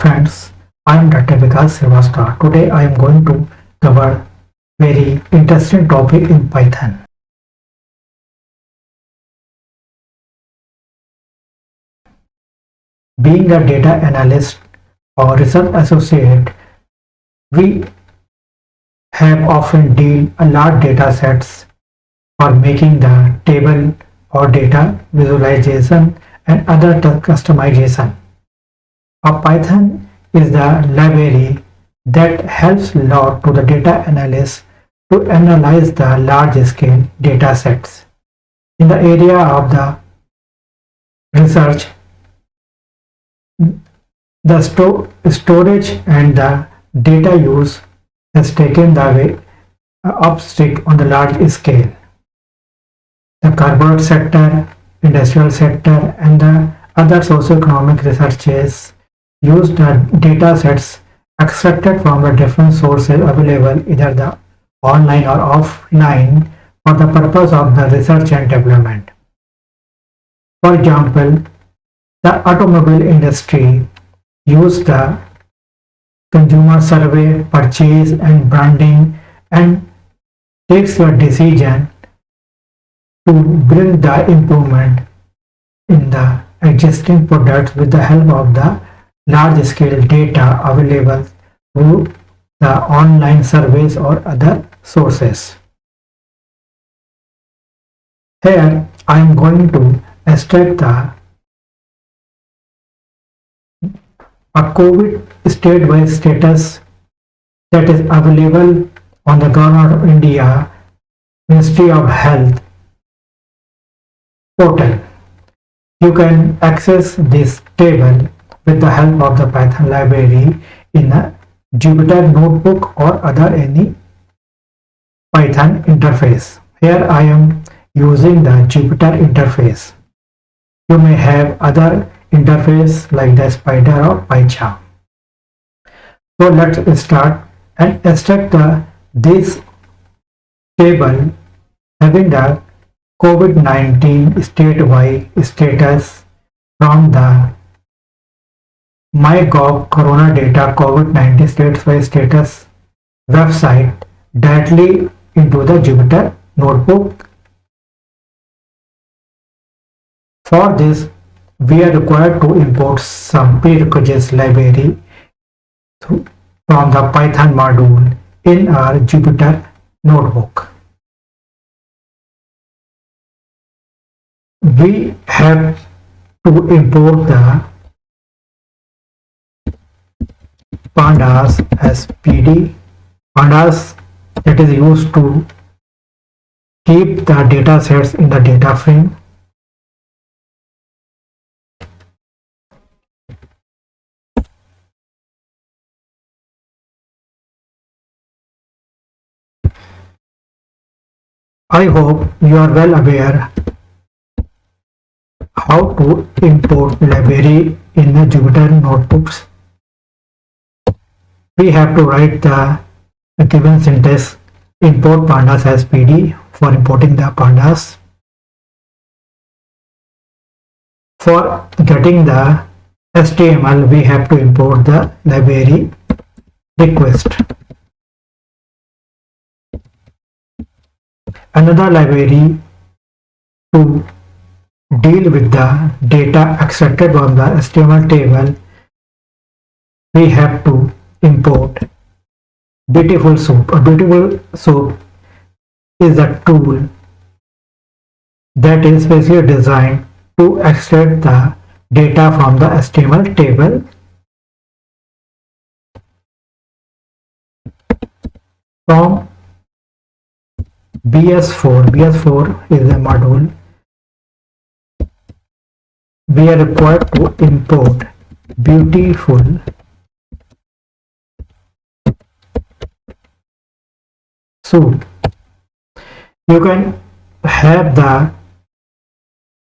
Friends, I am Dr. Vikas Srivastava. Today I am going to cover very interesting topic in Python. Being a data analyst or research associate, we have often deal a large data sets for making the table or data visualization and other customization. A Python is the library that helps lot to the data analyst to analyze the large-scale data sets. In the area of the research, the storage and the data use has taken the way upstick on the large scale. The corporate sector, industrial sector, and the other socioeconomic researches use the data sets extracted from the different sources available either the online or offline for the purpose of the research and development. For example, the automobile industry use the consumer survey, purchase and branding and takes a decision to bring the improvement in the existing products with the help of the large-scale data available through the online surveys or other sources. Here I am going to extract a COVID state-wise status that is available on the Government of India Ministry of Health portal. You can access this table with the help of the Python library in a Jupyter notebook or other any Python interface. Here I am using the Jupyter interface. You may have other interface like the Spider or PyCharm. So let's start and extract this table having the COVID-19 statewide status from the MyGov Corona Data COVID-19 statewide status website directly into the Jupyter notebook. For this, we are required to import some prerequisites library from the Python module in our Jupyter notebook. We have to import the pandas as PD, pandas that is used to keep the data sets in the data frame. I hope you are well aware how to import library in the Jupyter notebooks. We have to write the given syntax import pandas as PD for importing the pandas. For getting the HTML, we have to import the library request. Another library to deal with the data extracted from the HTML table, we have to import Beautiful Soup. A Beautiful Soup is a tool that is specially designed to extract the data from the HTML table. From BS4 is a module. We are required to import Beautiful Soup. You can have the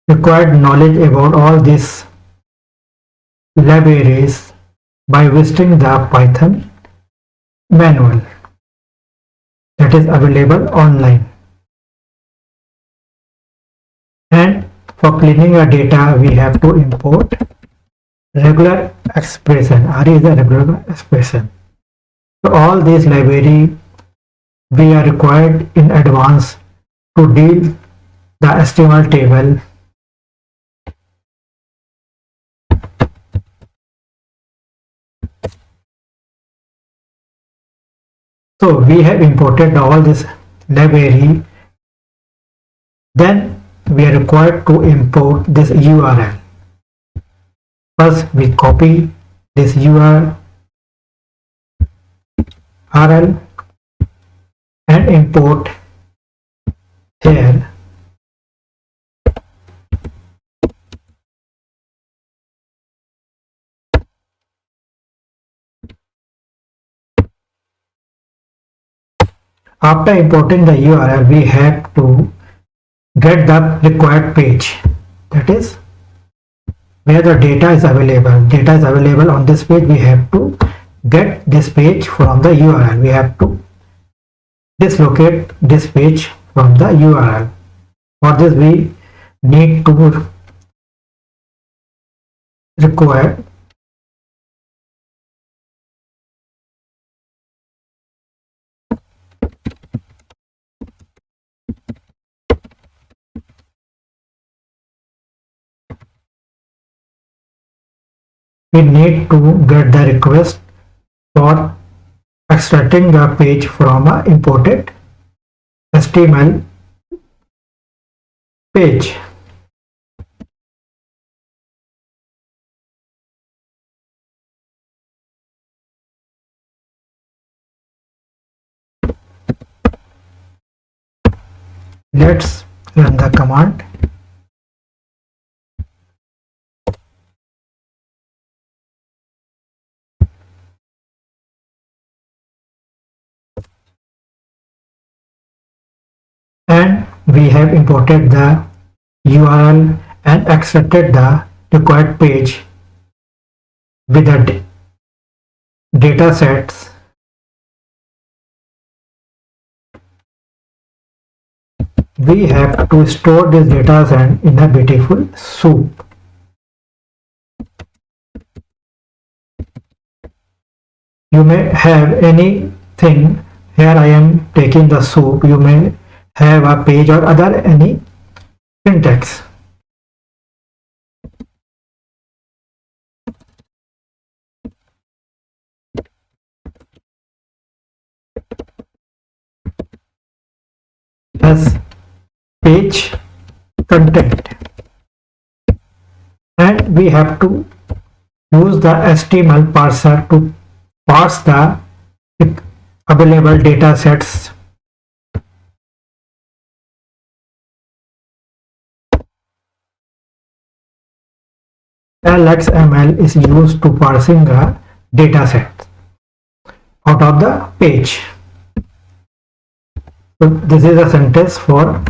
required knowledge about all these libraries by visiting the Python manual that is available online. And for cleaning our data, we have to import regular expression. RE is a regular expression. So all these library we are required in advance to deal the HTML table. So we have imported all this library. Then we are required to import this URL. First we copy this URL and import here. After importing the URL, we have to get the required page, that is where the data is available. Data is available on this page. We have to get this page from the URL. We have to dislocate this page from the URL. For this we need to require we need to get the request for extracting the page from a imported HTML page. Let's run the command. And we have imported the URL and extracted the required page with the data sets. We have to store this data set in a beautiful soup. You may have anything. Here I am taking the soup. You may have a page or other any syntax. As page content, and we have to use the HTML parser to parse the available data sets. LXML is used to parsing the data set out of the page. So this is a sentence for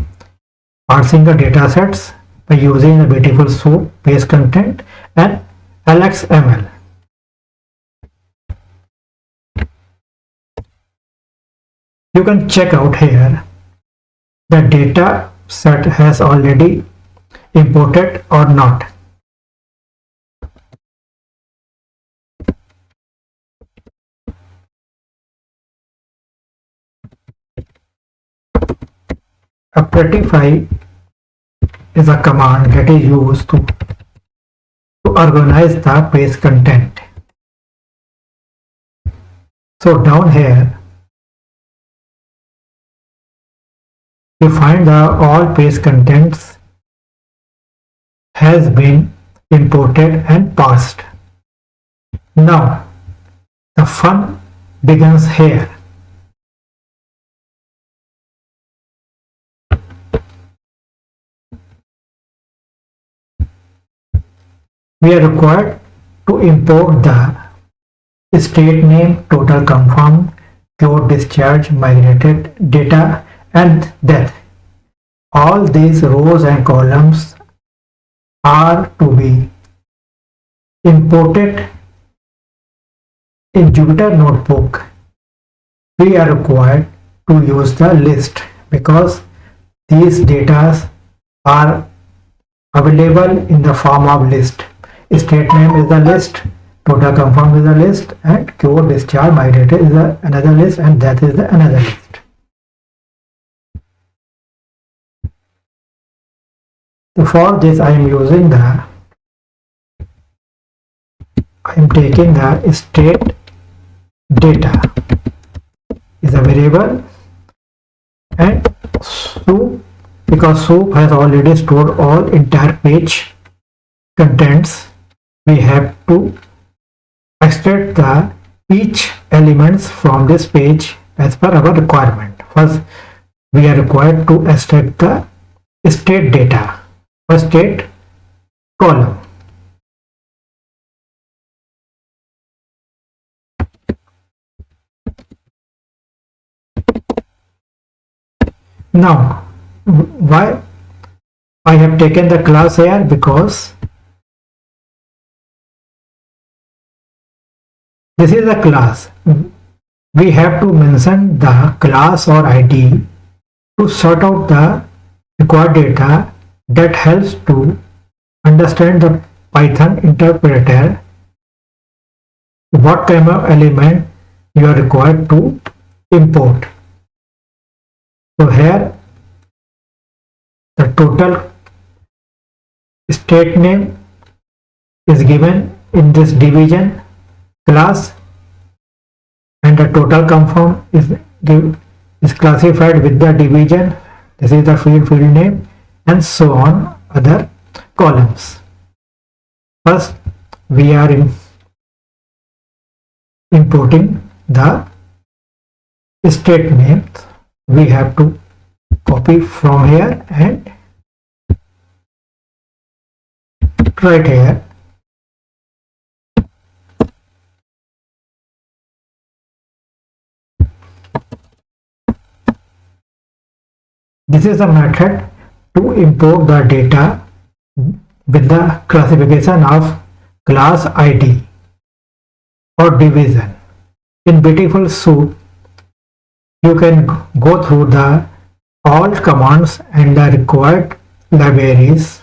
parsing the data sets by using a beautiful soup, page content and LXML. You can check out here the data set has already imported or not. A prettify is a command that is used to organize the page content. So down here you find the all page contents has been imported and parsed. Now the fun begins here. We are required to import the state name, total confirmed, cure discharge, migrated, data and death. All these rows and columns are to be imported in Jupyter Notebook. We are required to use the list because these data are available in the form of list. state name is the list, total confirm is the list, and cure discharge migrated is another list, and that is the another list. So for this I am taking the state data is a variable, and soup, because soup has already stored all entire page contents, we have to extract the each elements from this page as per our requirement. First we are required to extract the state data or state column. Now why I have taken the class here? Because this is a class. We have to mention the class or ID to sort out the required data that helps to understand the Python interpreter what kind of element you are required to import. So here the total state name is given in this division class, and the total confirm is classified with the division. This is the field name, and so on other columns. First we are importing the state name. We have to copy from here and right here. This is the method to import the data with the classification of class ID or division. In Beautiful Soup, you can go through the all commands and the required libraries.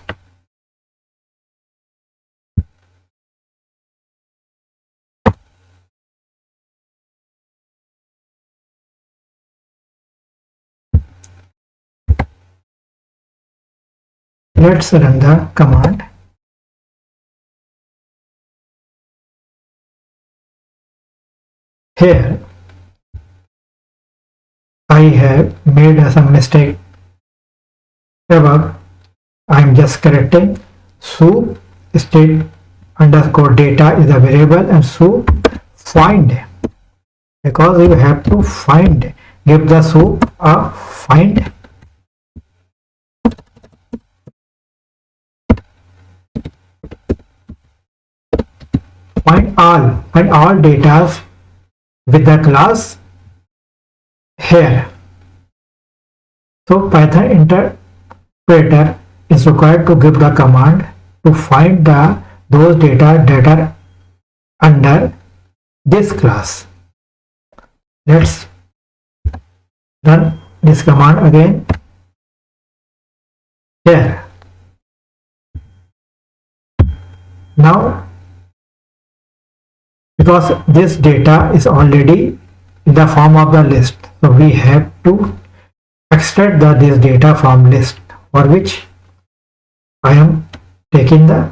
Let's run the command. Here I have made some mistake above. I am just correcting. Soup state underscore data is a variable, and soup find, because you have to find, give the soup a find. Find all data with the class here. So Python interpreter is required to give the command to find those data that are under this class. Let's run this command again. Here. Now, because this data is already in the form of the list, so we have to extract this data from list, for which I am taking the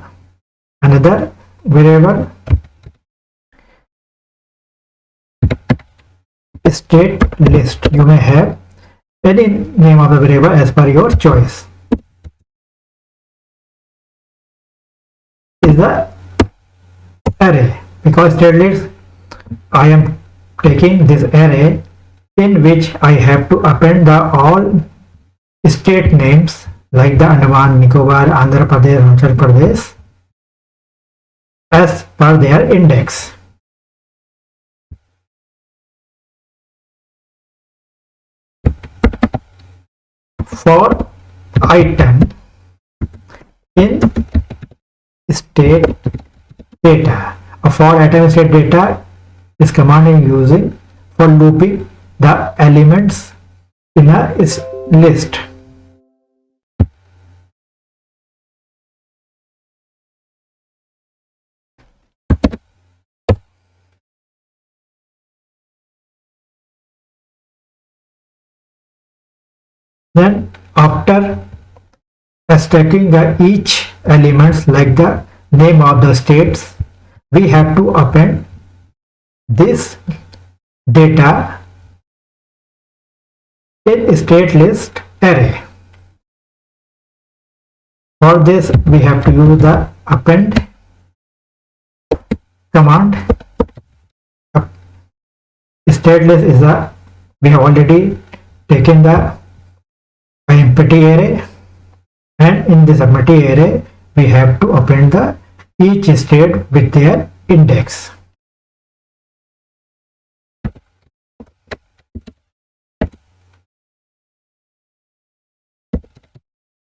another variable state list. You may have any name of the variable as per your choice. Is the array, because state list I am taking this array in which I have to append the all state names like the Andaman, Nicobar, Andhra Pradesh, Arunachal Pradesh as per their index. For item in state data, a for item state data is command I am using for looping the elements in a list. Then after stacking each elements like the name of the states, we have to append this data in state list array. For this we have to use the append command. State list is we have already taken the empty array, and in this empty array we have to append the each state with their index.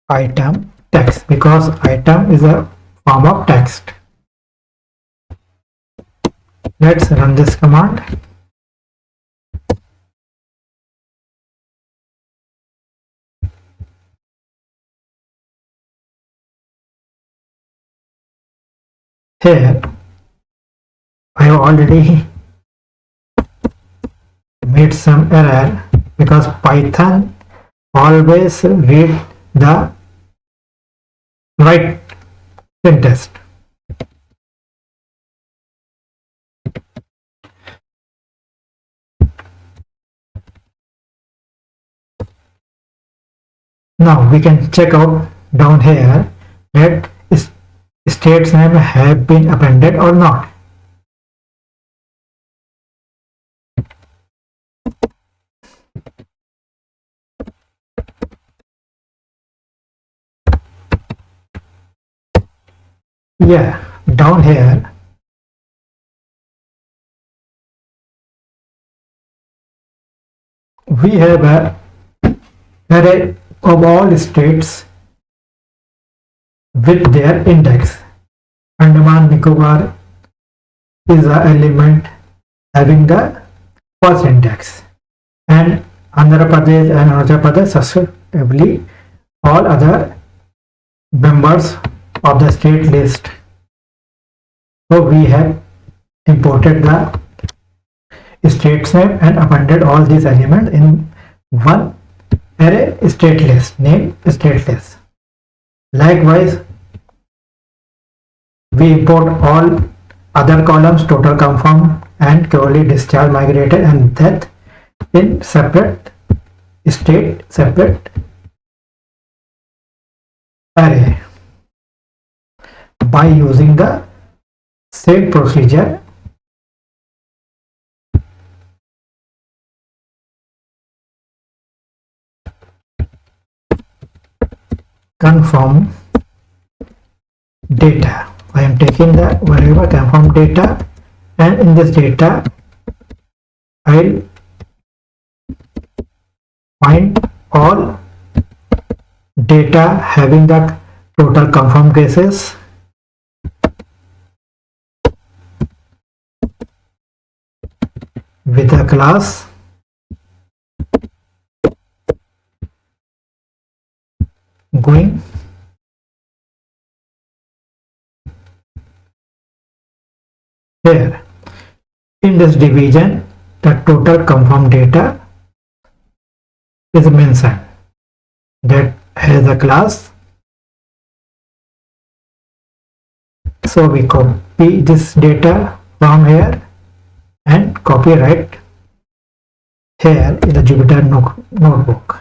Item text, because item is a form of text. Let's run this command. Here I have already made some error because Python always read the right syntax. Now we can check out down here that states name have been appended or not. Yeah, down here we have a array of all states with their index. Andaman Nicobar is an element having the first index, and Andhra Pradesh and Arunachal Pradesh successively all other members of the state list. So we have imported the states name and appended all these elements in one array state list, name state list. Likewise, we import all other columns, total, confirm and purely discharge, migrated and death in separate state, separate array by using the same procedure. Confirm data. I am taking the variable confirm data, and in this data I'll find all data having the total confirmed cases with a class going here. In this division, the total confirmed data is mentioned that has a class. So we copy this data from here and copy right here in the Jupyter notebook.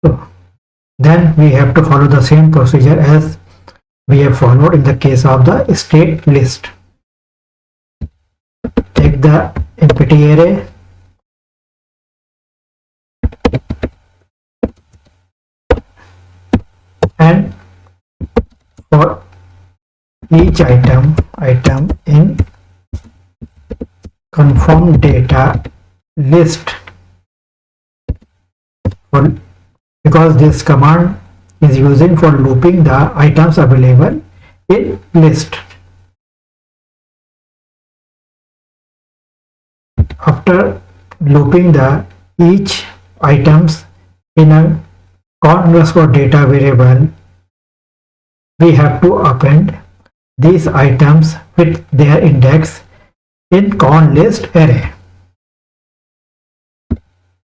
So then we have to follow the same procedure as we have followed in the case of the state list. Take the empty array, and for each item in confirm data list for, because this command is using for looping the items available in list. After looping the each items in a con_data variable, we have to append these items with their index in con list array.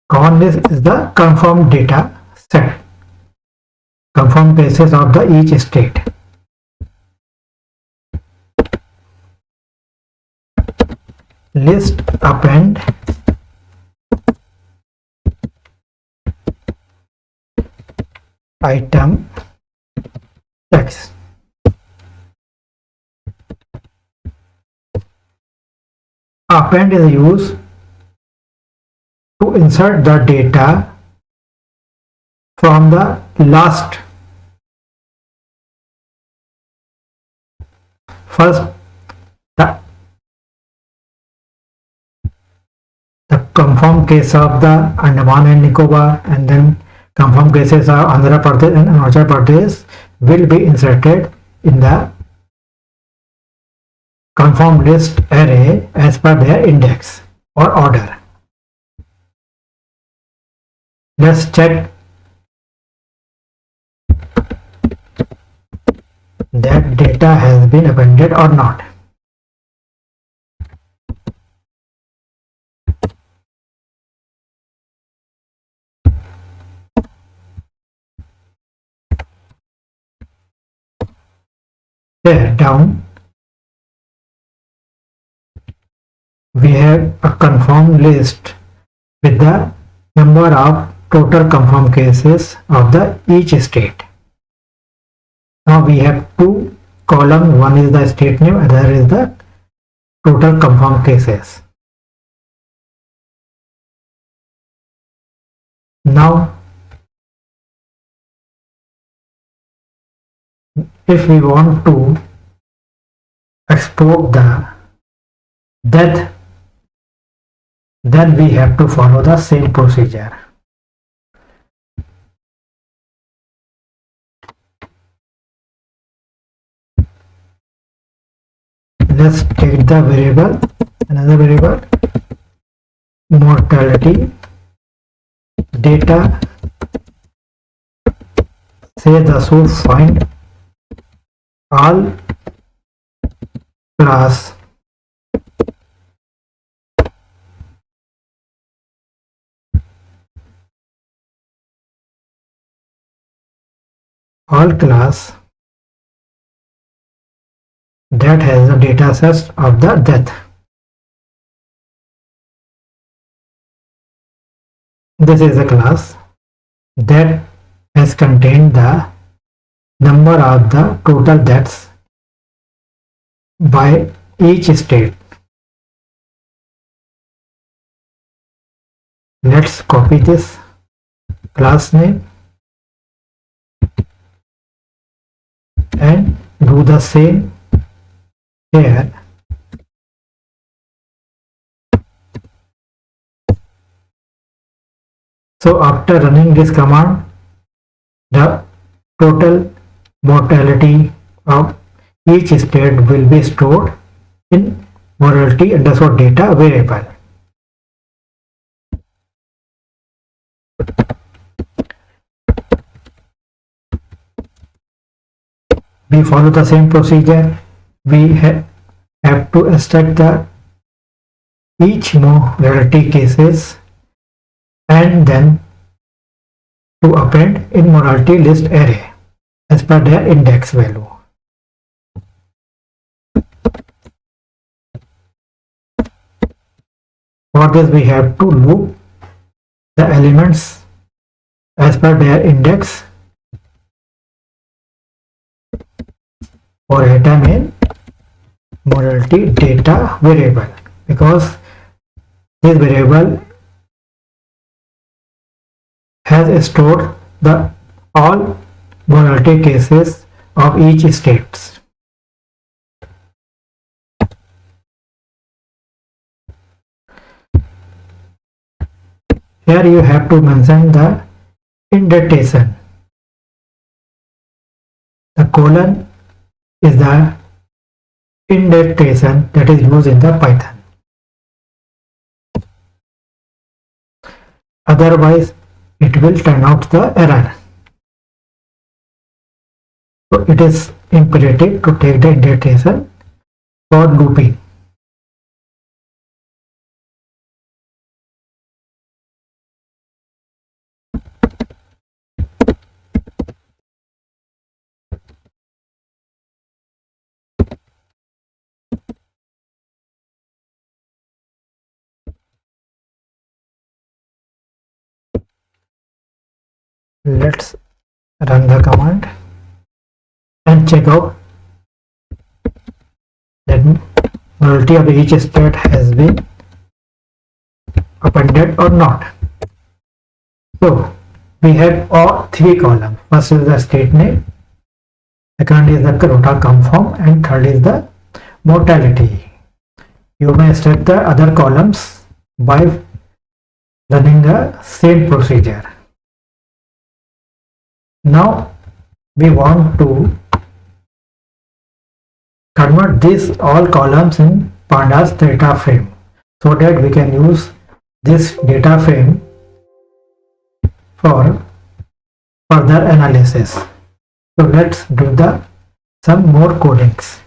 Con list is the confirmed data set, confirmed cases of the each state. List append item text. Append is used to insert the data from the last. First, the confirmed case of the Andaman and Nicobar, and then confirmed cases of Andhra Pradesh and Arunachal Pradesh will be inserted in the confirmed list array as per their index or order. Let's check that data has been appended or not. There down we have a confirmed list with the number of total confirmed cases of the each state. Now we have two columns, one is the state name, other is the total confirmed cases. Now if we want to export the death, then we have to follow the same procedure. Let's take the variable, another variable, mortality data, say the should find all class that has the data sets of the death. This is a class that has contained the number of the total deaths by each state. Let's copy this class name and do the same here. So after running this command, the total mortality of each state will be stored in mortality_data variable. We follow the same procedure. We have to extract the each mortality cases and then to append in mortality list array as per their index value. For this we have to loop the elements as per their index for item in mortality data variable, because this variable has stored the all mortality cases of each states. Here you have to mention the indentation. The colon is the indentation that is used in the Python. Otherwise, it will turn out the error. So it is imperative to take the indentation for looping. Let's run the command and check out that nullity of each state has been appended or not. So we have all three columns. First is the state name, second is the rota conform, and third is the mortality. You may set the other columns by running the same procedure. Now we want to convert these all columns in pandas data frame so that we can use this data frame for further analysis. So let's do some more codings.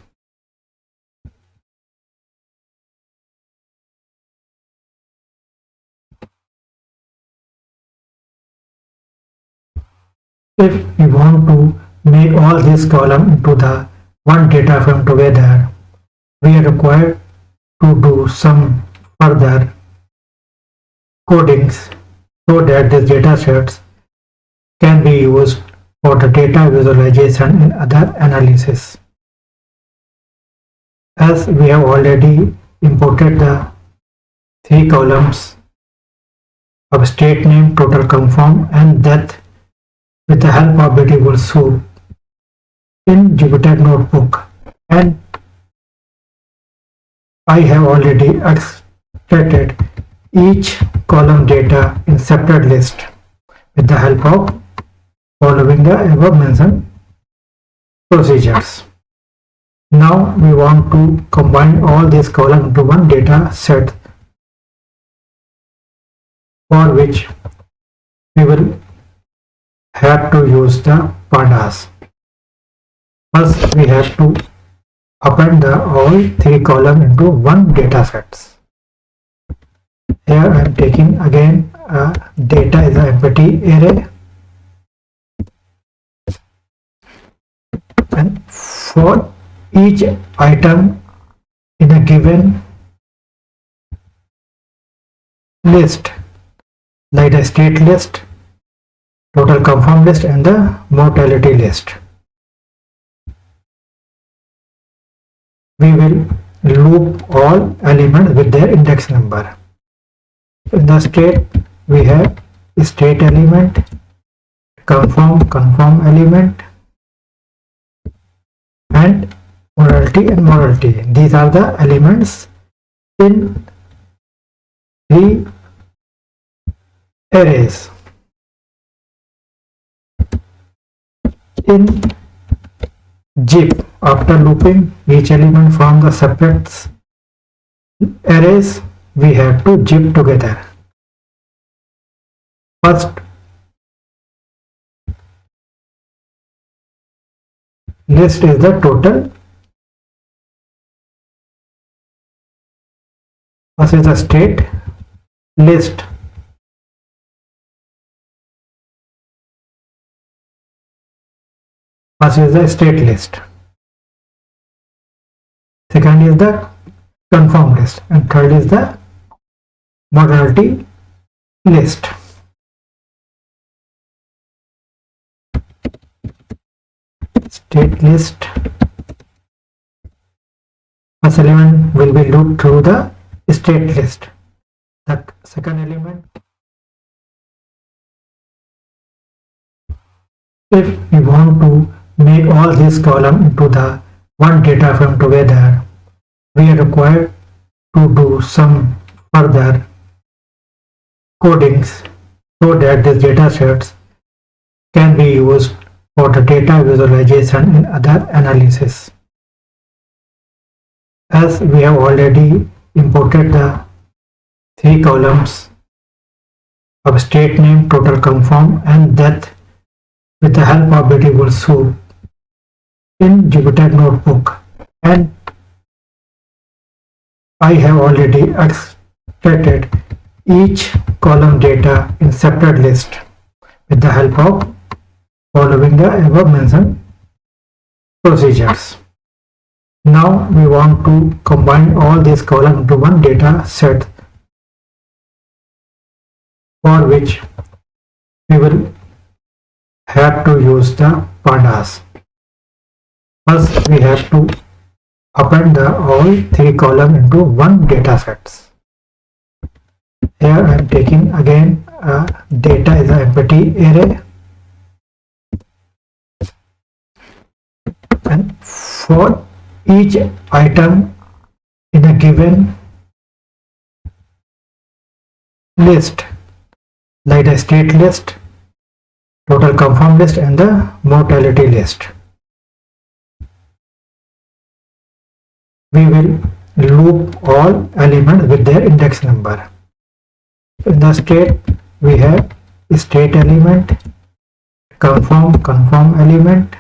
If we want to make all these columns into the one data frame together, we are required to do some further codings so that these data sets can be used for the data visualization and other analysis. As we have already imported the three columns of state name, total conform, and death with the help of Beautiful Soup in Jupyter Notebook, and I have already extracted each column data in separate list with the help of following the above mentioned procedures. Now we want to combine all these columns into one data set, for which we will have to use the pandas. First, we have to append all three columns into one data set. Here I am taking again data is an empty array, and for each item in a given list, like the state list, total conform list, and the mortality list, we will loop all elements with their index number. In the state, we have state element, conform element, and morality. These are the elements in three arrays. In zip, after looping each element from the separate arrays, we have to zip together. First list is the total. First is the state list. First is the state list. Second is the conform list, and third is the mortality list. State list. First element will be looped through the state list. The second element, if we want to make all these columns into the one data frame together, we are required to do some further codings so that these data sets can be used for the data visualization and other analysis. As we have already imported the three columns of state name, total confirm and death with the help of Beautiful Soup in Jupyter Notebook, and I have already extracted each column data in separate list with the help of following the above mentioned procedures. Now we want to combine all these columns into one data set, for which we will have to use the pandas. First we have to append all three columns into one data set. Here I am taking again data is an empty array, and for each item in a given list, like the state list, total confirm list and the mortality list, we will loop all elements with their index number. In the state we have state element, confirm element,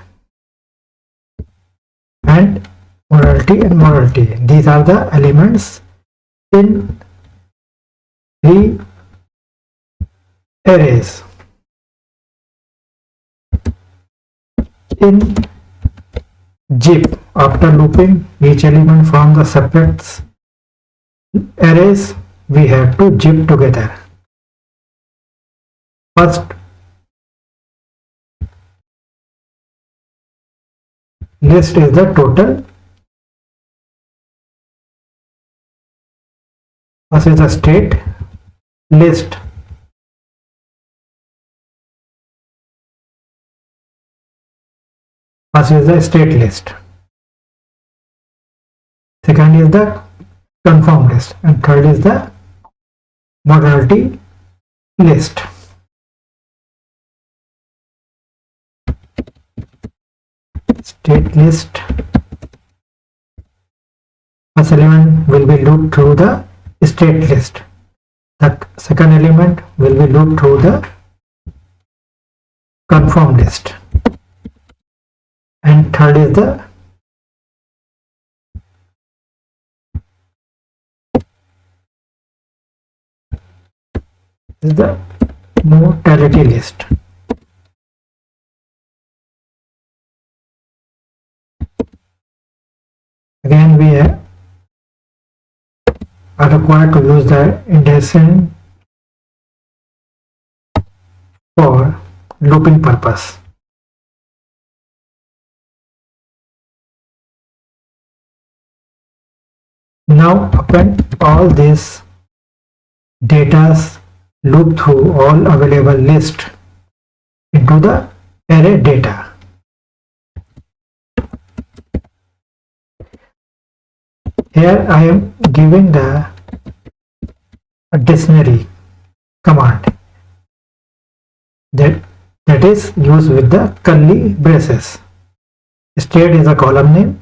and morality. These are the elements in three arrays. In zip, after looping each element from the separate arrays, we have to zip together. First list is the total. First is the state list. First is the state list. Second is the confirm list, and third is the mortality list. State list. First element will be looped through the state list. The second element will be looped through the confirm list, and third is the mortality list. Again we are required to use the indexing for looping purpose. Now append all these datas loop through all available list into the array data. Here I am giving the dictionary command that is used with the curly braces. State is a column name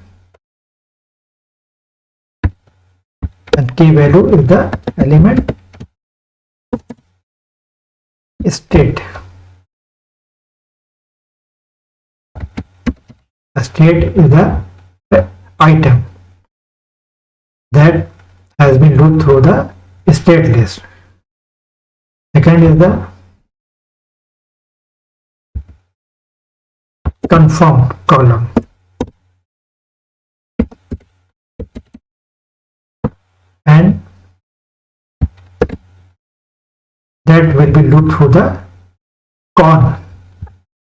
and key value is the element state. The state is the item that has been looped through the state list. Second is the confirmed column, and that will be looped through the con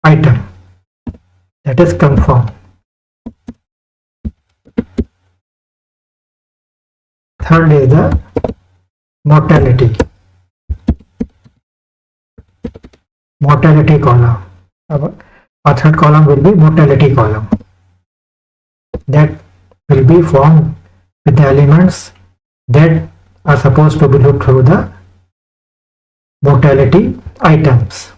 item, that is confirmed. Third is the mortality column. Our third column will be mortality column, that will be formed with the elements that are supposed to be looped through the mortality items.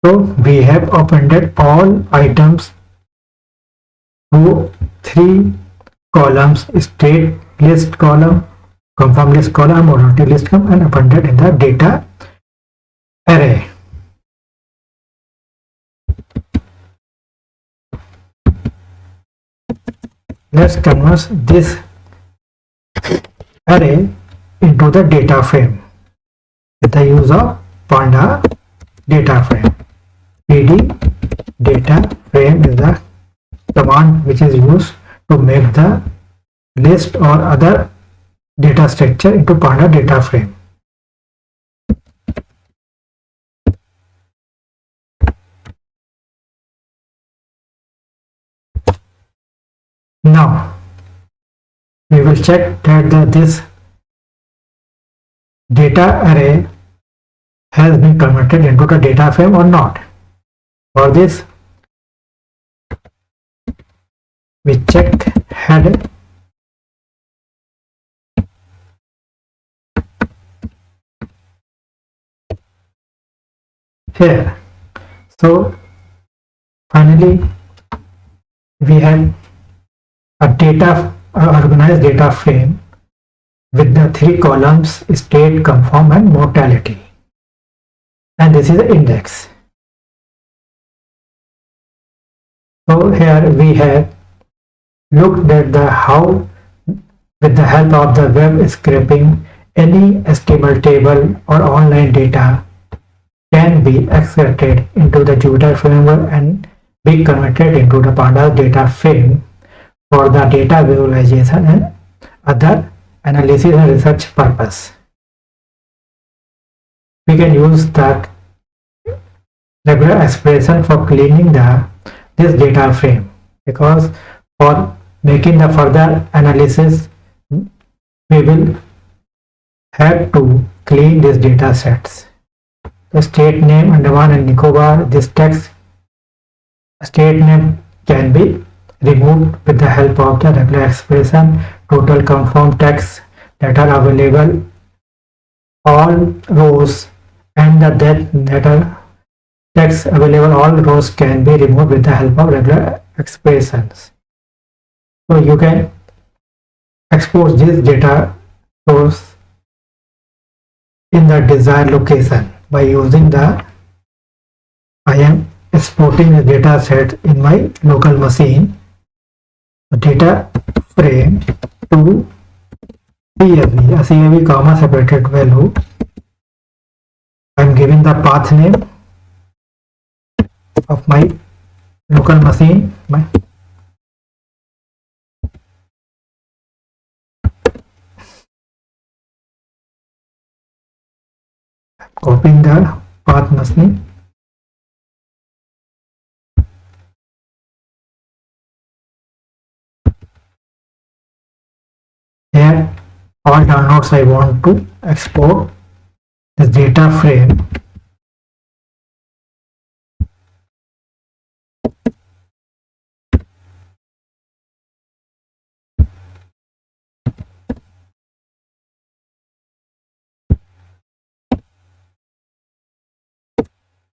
So we have appended all items to 3 columns: state list column, confirm list column, mortality list column, and appended in the data array. Let's convert this array into the data frame with the use of Panda data frame. PD data frame is the command which is used to make the list or other data structure into Panda data frame. Now we will check that this data array has been converted into the data frame or not. For this, we check head here. So finally we have a organized data frame with the 3 columns: state, confirm, and mortality. And this is the index. So here we have looked at how, with the help of the web scraping, any HTML table or online data can be extracted into the Jupyter framework and be converted into the Pandas data frame for the data visualization and other analysis and research purpose. We can use the regular expression for cleaning this data frame, because for making the further analysis we will have to clean these data sets. The state name Andaman and Nicobar, this text state name can be removed with the help of the regular expression. Total confirmed text that are available, all rows, and the that are text available, all rows can be removed with the help of regular expressions. So you can export this data source in the desired location by using the I am exporting the data set in my local machine, the data frame to CSV, a CSV comma separated value. I am giving the path name of my local machine, copying the path machine. Here all downloads I want to export this data frame.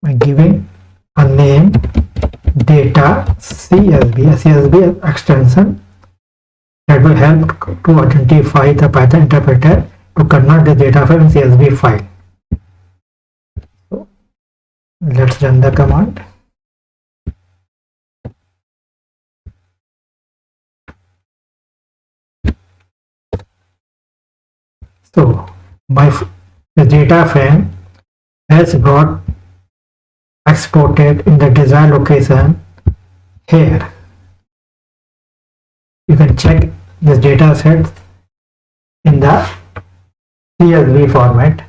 By giving a name data CSV, a CSV extension that will help to identify the Python interpreter to convert the data frame in CSV file. So let's run the command. So the data frame has got exported in the desired location here. You can check this data set in the CSV format.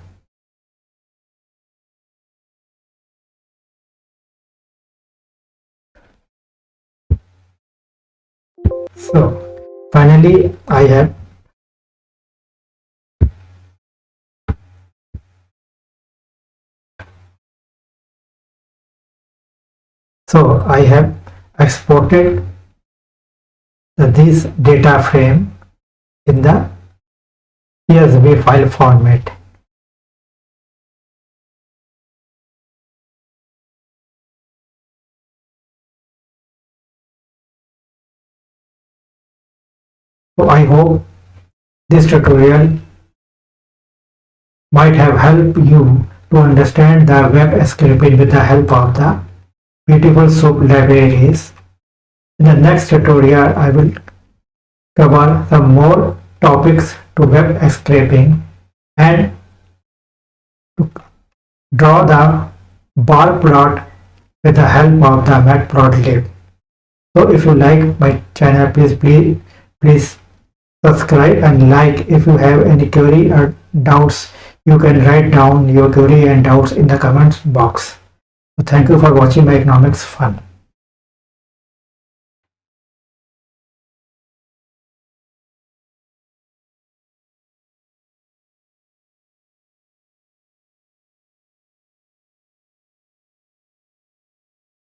So finally I have exported this data frame in the CSV file format. So I hope this tutorial might have helped you to understand the web scraping with the help of the beautiful SOAP libraries. In the next tutorial, I will cover some more topics to web scraping and to draw the bar plot with the help of the matplotlib. So if you like my channel, please subscribe and like. If you have any query or doubts, you can write down your query and doubts in the comments box. So thank you for watching my economics fun.